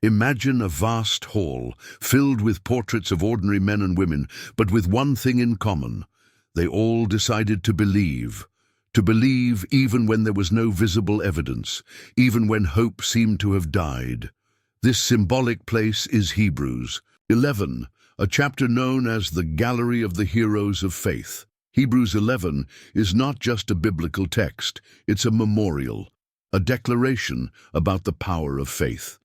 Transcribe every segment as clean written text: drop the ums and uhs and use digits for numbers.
Imagine a vast hall filled with portraits of ordinary men and women, but with one thing in common. They all decided to believe even when there was no visible evidence, even when hope seemed to have died. This symbolic place is Hebrews 11, a chapter known as the Gallery of the Heroes of Faith. Hebrews 11 is not just a biblical text, it's a memorial, a declaration about the power of faith.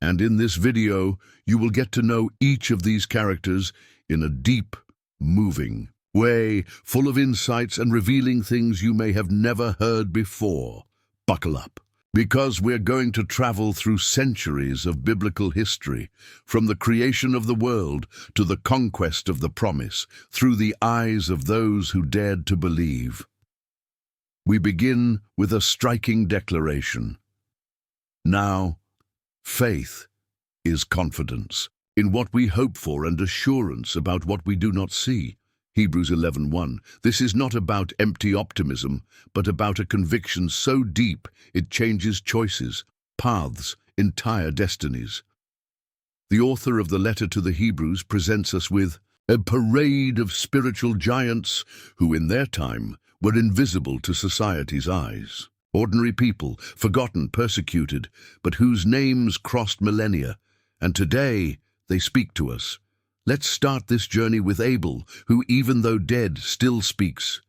And in this video, you will get to know each of these characters in a deep, moving way, full of insights and revealing things you may have never heard before. Buckle up, because we're going to travel through centuries of biblical history, from the creation of the world to the conquest of the promise, through the eyes of those who dared to believe. We begin with a striking declaration. Now, faith is confidence in what we hope for and assurance about what we do not see. Hebrews 11:1. This is not about empty optimism, but about a conviction so deep it changes choices, paths, entire destinies. The author of the letter to the Hebrews presents us with a parade of spiritual giants who in their time were invisible to society's eyes. Ordinary people, forgotten, persecuted, but whose names crossed millennia, and today they speak to us. Let's start this journey with Abel, who, even though dead, still speaks.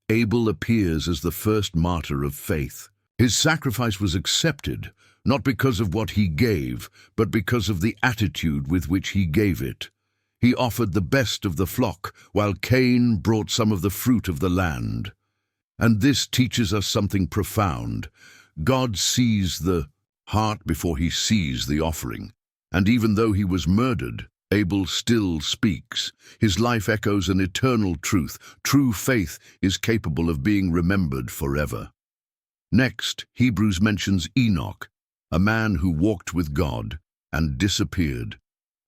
Abel appears as the first martyr of faith. His sacrifice was accepted, not because of what he gave, but because of the attitude with which he gave it. He offered the best of the flock, while Cain brought some of the fruit of the land. And this teaches us something profound. God sees the heart before he sees the offering. And even though he was murdered, Abel still speaks. His life echoes an eternal truth. True faith is capable of being remembered forever. Next, Hebrews mentions Enoch, a man who walked with God and disappeared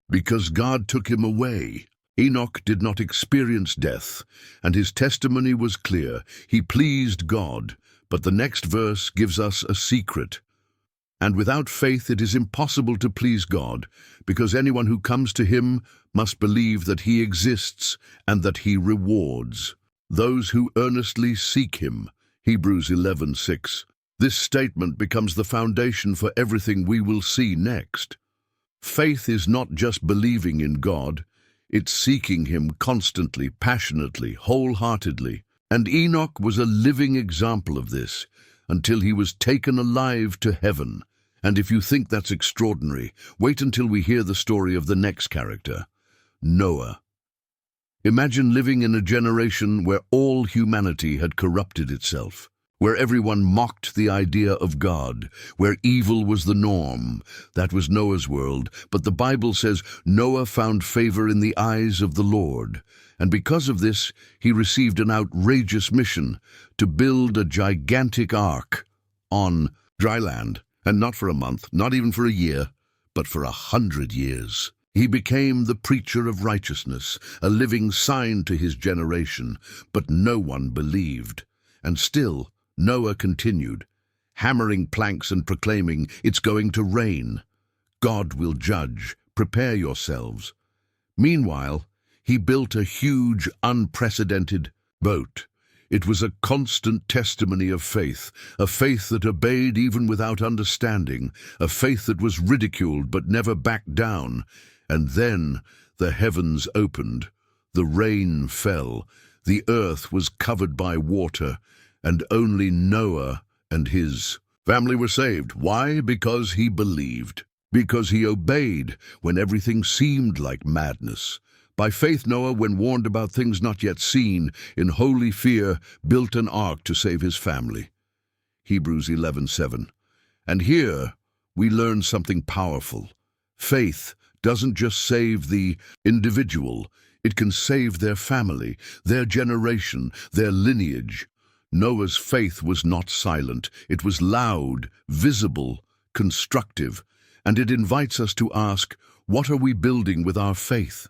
because God took him away. Enoch did not experience death, and his testimony was clear. He pleased God, but the next verse gives us a secret. And without faith it is impossible to please God, because anyone who comes to him must believe that he exists and that he rewards those who earnestly seek him. Hebrews 11:6. This statement becomes the foundation for everything we will see next. Faith is not just believing in God, it's seeking him constantly, passionately, wholeheartedly. And Enoch was a living example of this, until he was taken alive to heaven. And if you think that's extraordinary, wait until we hear the story of the next character, Noah. Imagine living in a generation where all humanity had corrupted itself, where everyone mocked the idea of God, where evil was the norm. That was Noah's world, but the Bible says Noah found favor in the eyes of the Lord. And because of this, he received an outrageous mission to build a gigantic ark on dry land, and not for a month, not even for a year, but for 100 years. He became the preacher of righteousness, a living sign to his generation, but no one believed. And still, Noah continued, hammering planks and proclaiming, "It's going to rain. God will judge. Prepare yourselves." Meanwhile, he built a huge, unprecedented boat. It was a constant testimony of faith, a faith that obeyed even without understanding, a faith that was ridiculed but never backed down. And then the heavens opened, the rain fell, the earth was covered by water, and only Noah and his family were saved. Why? Because he believed, because he obeyed when everything seemed like madness. By faith, Noah, when warned about things not yet seen, in holy fear, built an ark to save his family. Hebrews 11:7. And here we learn something powerful. Faith doesn't just save the individual, it can save their family, their generation, their lineage. Noah's faith was not silent. It was loud, visible, constructive, and it invites us to ask, what are we building with our faith?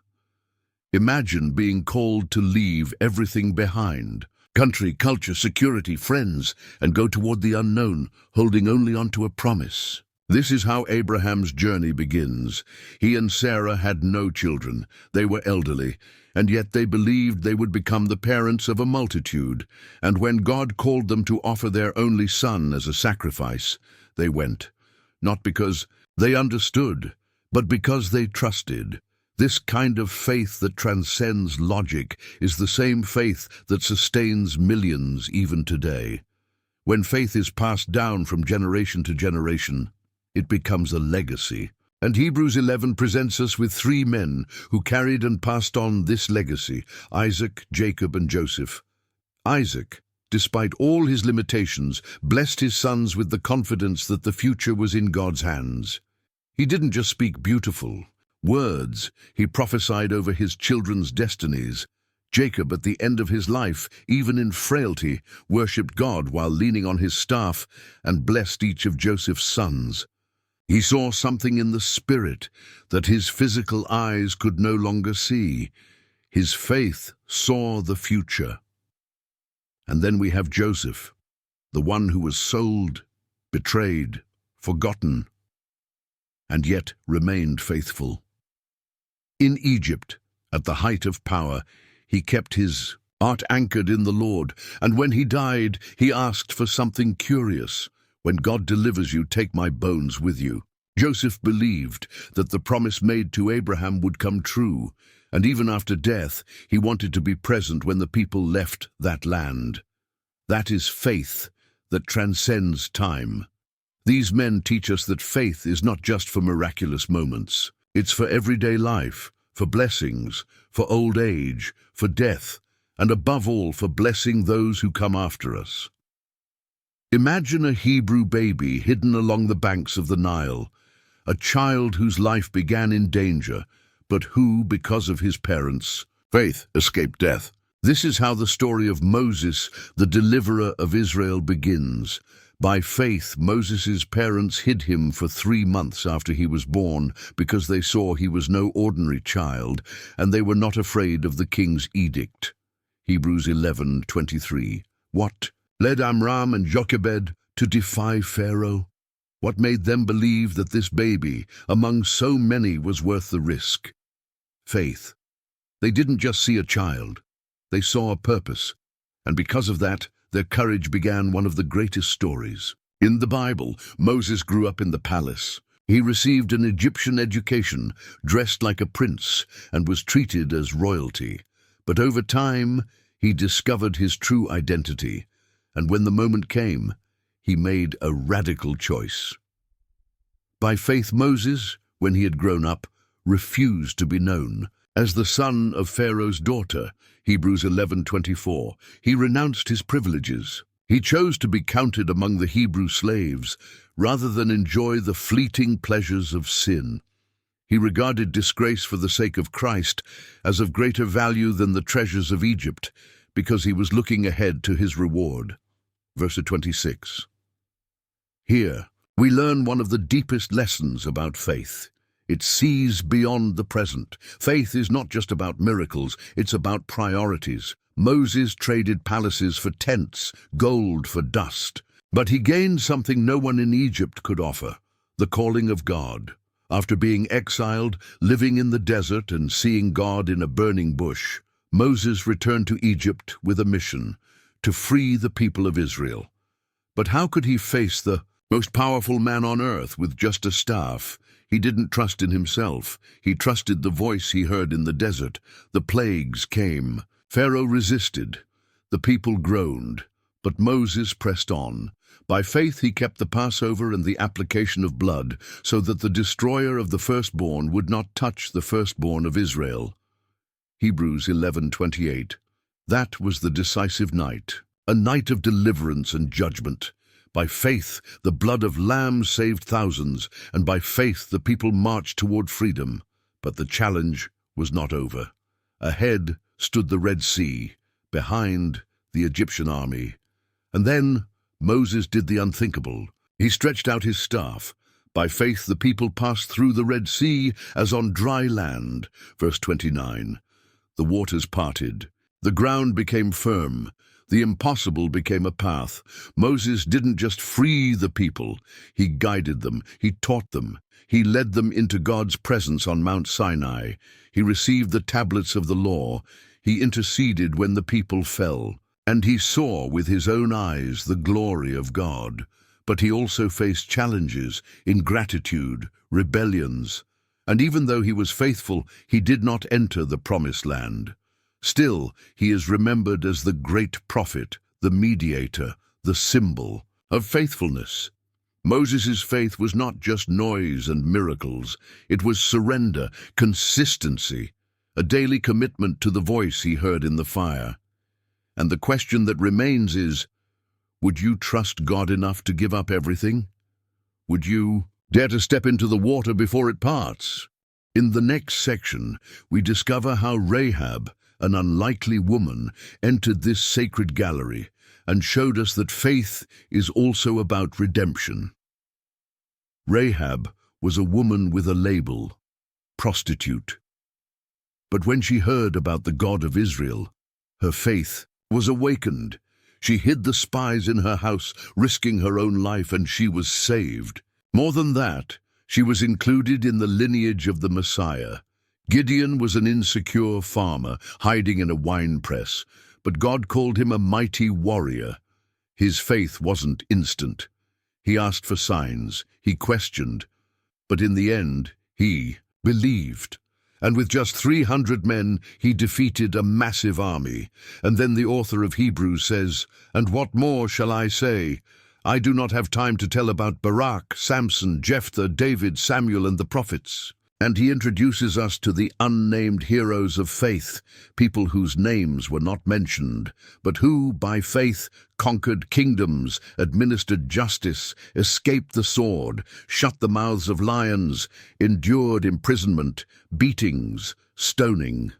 Imagine being called to leave everything behind, country, culture, security, friends, and go toward the unknown, holding only onto a promise. This is how Abraham's journey begins. He and Sarah had no children. They were elderly, and yet they believed they would become the parents of a multitude. And when God called them to offer their only son as a sacrifice, they went. Not because they understood, but because they trusted. This kind of faith that transcends logic is the same faith that sustains millions even today. When faith is passed down from generation to generation, it becomes a legacy. And Hebrews 11 presents us with three men who carried and passed on this legacy: Isaac, Jacob, and Joseph. Isaac, despite all his limitations, blessed his sons with the confidence that the future was in God's hands. He didn't just speak beautiful words, he prophesied over his children's destinies. Jacob, at the end of his life, even in frailty, worshipped God while leaning on his staff and blessed each of Joseph's sons. He saw something in the spirit that his physical eyes could no longer see. His faith saw the future. And then we have Joseph, the one who was sold, betrayed, forgotten, and yet remained faithful. In Egypt, at the height of power, he kept his heart anchored in the Lord, and when he died, he asked for something curious. When God delivers you, take my bones with you. Joseph believed that the promise made to Abraham would come true, and even after death, he wanted to be present when the people left that land. That is faith that transcends time. These men teach us that faith is not just for miraculous moments. It's for everyday life, for blessings, for old age, for death, and above all, for blessing those who come after us. Imagine a Hebrew baby hidden along the banks of the Nile, a child whose life began in danger, but who, because of his parents' faith, escaped death. This is how the story of Moses, the deliverer of Israel, begins. By faith, Moses' parents hid him for 3 months after he was born because they saw he was no ordinary child, and they were not afraid of the king's edict. Hebrews 11:23. What led Amram and Jochebed to defy Pharaoh? What made them believe that this baby, among so many, was worth the risk? Faith. They didn't just see a child. They saw a purpose, and because of that, their courage began one of the greatest stories. In the Bible, Moses grew up in the palace. He received an Egyptian education, dressed like a prince, and was treated as royalty. But over time, he discovered his true identity, and when the moment came, he made a radical choice. By faith, Moses, when he had grown up, refused to be known. As the son of Pharaoh's daughter, Hebrews 11:24, he renounced his privileges. He chose to be counted among the Hebrew slaves rather than enjoy the fleeting pleasures of sin. He regarded disgrace for the sake of Christ as of greater value than the treasures of Egypt, because he was looking ahead to his reward. Verse 26. Here, we learn one of the deepest lessons about faith. It sees beyond the present. Faith is not just about miracles, it's about priorities. Moses traded palaces for tents, gold for dust. But he gained something no one in Egypt could offer: the calling of God. After being exiled, living in the desert, and seeing God in a burning bush, Moses returned to Egypt with a mission: to free the people of Israel. But how could he face the most powerful man on earth with just a staff? He didn't trust in himself. He trusted the voice he heard in the desert. The plagues came. Pharaoh resisted. The people groaned. But Moses pressed on. By faith he kept the Passover and the application of blood, so that the destroyer of the firstborn would not touch the firstborn of Israel. Hebrews 11:28. That was the decisive night, a night of deliverance and judgment. By faith, the blood of lambs saved thousands, and by faith the people marched toward freedom. But the challenge was not over. Ahead stood the Red Sea, behind the Egyptian army. And then Moses did the unthinkable. He stretched out his staff. By faith the people passed through the Red Sea as on dry land. Verse 29. The waters parted. The ground became firm. The impossible became a path. Moses didn't just free the people, he guided them, he taught them, he led them into God's presence on Mount Sinai. He received the tablets of the law, he interceded when the people fell, and he saw with his own eyes the glory of God. But he also faced challenges, ingratitude, rebellions, and even though he was faithful, he did not enter the promised land. Still, he is remembered as the great prophet, the mediator, the symbol of faithfulness. Moses' faith was not just noise and miracles. It was surrender, consistency, a daily commitment to the voice he heard in the fire. And the question that remains is, would you trust God enough to give up everything? Would you dare to step into the water before it parts? In the next section, we discover how Rahab, an unlikely woman, entered this sacred gallery and showed us that faith is also about redemption. Rahab was a woman with a label, prostitute. But when she heard about the God of Israel, her faith was awakened. She hid the spies in her house, risking her own life, and she was saved. More than that, she was included in the lineage of the Messiah. Gideon was an insecure farmer, hiding in a wine press, but God called him a mighty warrior. His faith wasn't instant. He asked for signs, he questioned, but in the end, he believed. And with just 300 men, he defeated a massive army. And then the author of Hebrews says, "And what more shall I say? I do not have time to tell about Barak, Samson, Jephthah, David, Samuel, and the prophets." And he introduces us to the unnamed heroes of faith, people whose names were not mentioned, but who, by faith, conquered kingdoms, administered justice, escaped the sword, shut the mouths of lions, endured imprisonment, beatings, stoning.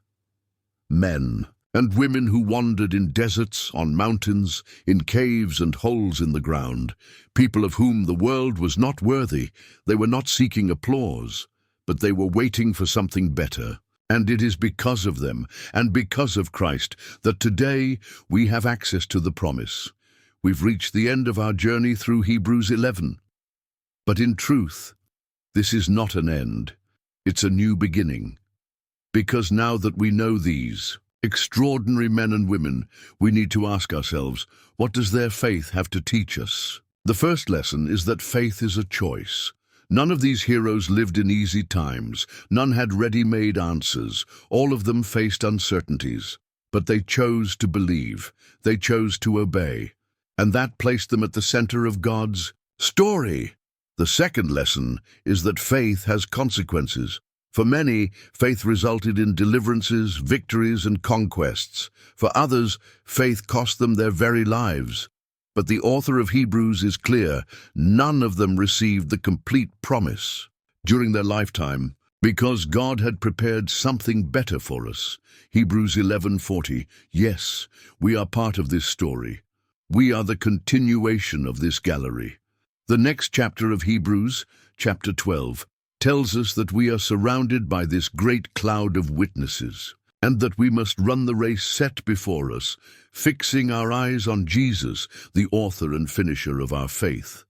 Men and women who wandered in deserts, on mountains, in caves and holes in the ground, people of whom the world was not worthy. They were not seeking applause, but they were waiting for something better. And it is because of them, and because of Christ, that today we have access to the promise. We've reached the end of our journey through Hebrews 11. But in truth, this is not an end. It's a new beginning. Because now that we know these extraordinary men and women, we need to ask ourselves, what does their faith have to teach us? The first lesson is that faith is a choice. None of these heroes lived in easy times. None had ready-made answers. All of them faced uncertainties. But they chose to believe. They chose to obey. And that placed them at the center of God's story. The second lesson is that faith has consequences. For many, faith resulted in deliverances, victories, and conquests. For others, faith cost them their very lives. But the author of Hebrews is clear, none of them received the complete promise during their lifetime, because God had prepared something better for us. Hebrews 11:40. Yes, we are part of this story. We are the continuation of this gallery. The next chapter of Hebrews, chapter 12, tells us that we are surrounded by this great cloud of witnesses, and that we must run the race set before us, fixing our eyes on Jesus, the author and finisher of our faith.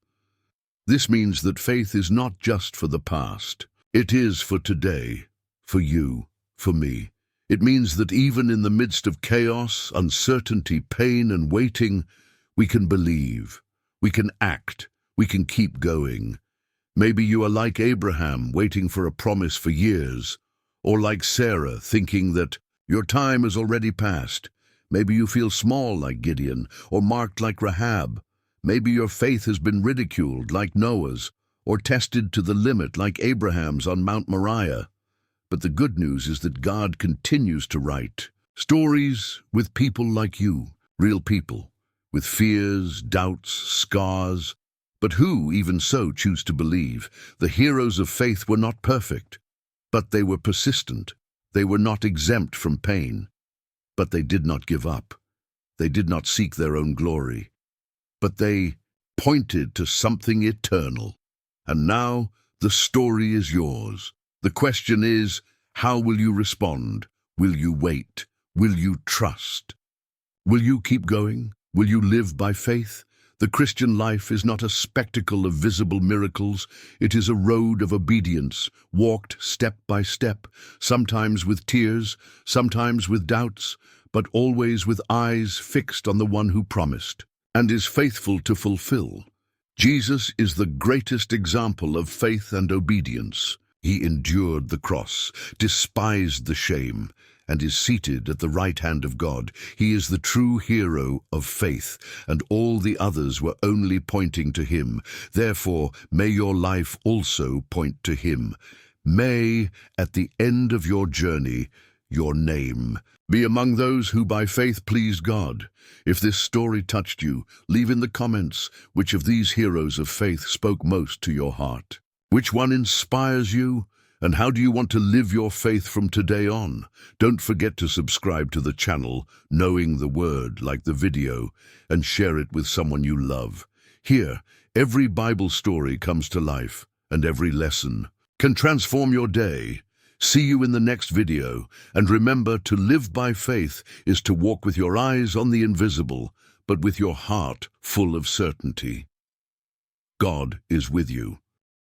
This means that faith is not just for the past. It is for today, for you, for me. It means that even in the midst of chaos, uncertainty, pain, and waiting, we can believe, we can act, we can keep going. Maybe you are like Abraham, waiting for a promise for years, or like Sarah, thinking that your time has already passed. Maybe you feel small like Gideon, or marked like Rahab. Maybe your faith has been ridiculed like Noah's, or tested to the limit like Abraham's on Mount Moriah. But the good news is that God continues to write stories with people like you, real people, with fears, doubts, scars, but who, even so, choose to believe. The heroes of faith were not perfect, but they were persistent. They were not exempt from pain, but they did not give up. They did not seek their own glory, but they pointed to something eternal. And now the story is yours. The question is, how will you respond? Will you wait? Will you trust? Will you keep going? Will you live by faith? The Christian life is not a spectacle of visible miracles. It is a road of obedience, walked step by step, sometimes with tears, sometimes with doubts, but always with eyes fixed on the one who promised and is faithful to fulfill. Jesus is the greatest example of faith and obedience. He endured the cross, despised the shame, and is seated at the right hand of God. He is the true hero of faith, and all the others were only pointing to him. Therefore, may your life also point to him. May, at the end of your journey, your name be among those who by faith pleased God. If this story touched you, leave in the comments which of these heroes of faith spoke most to your heart. Which one inspires you? And how do you want to live your faith from today on? Don't forget to subscribe to the channel, Knowing the Word, like the video, and share it with someone you love. Here, every Bible story comes to life, and every lesson can transform your day. See you in the next video, and remember, to live by faith is to walk with your eyes on the invisible, but with your heart full of certainty. God is with you.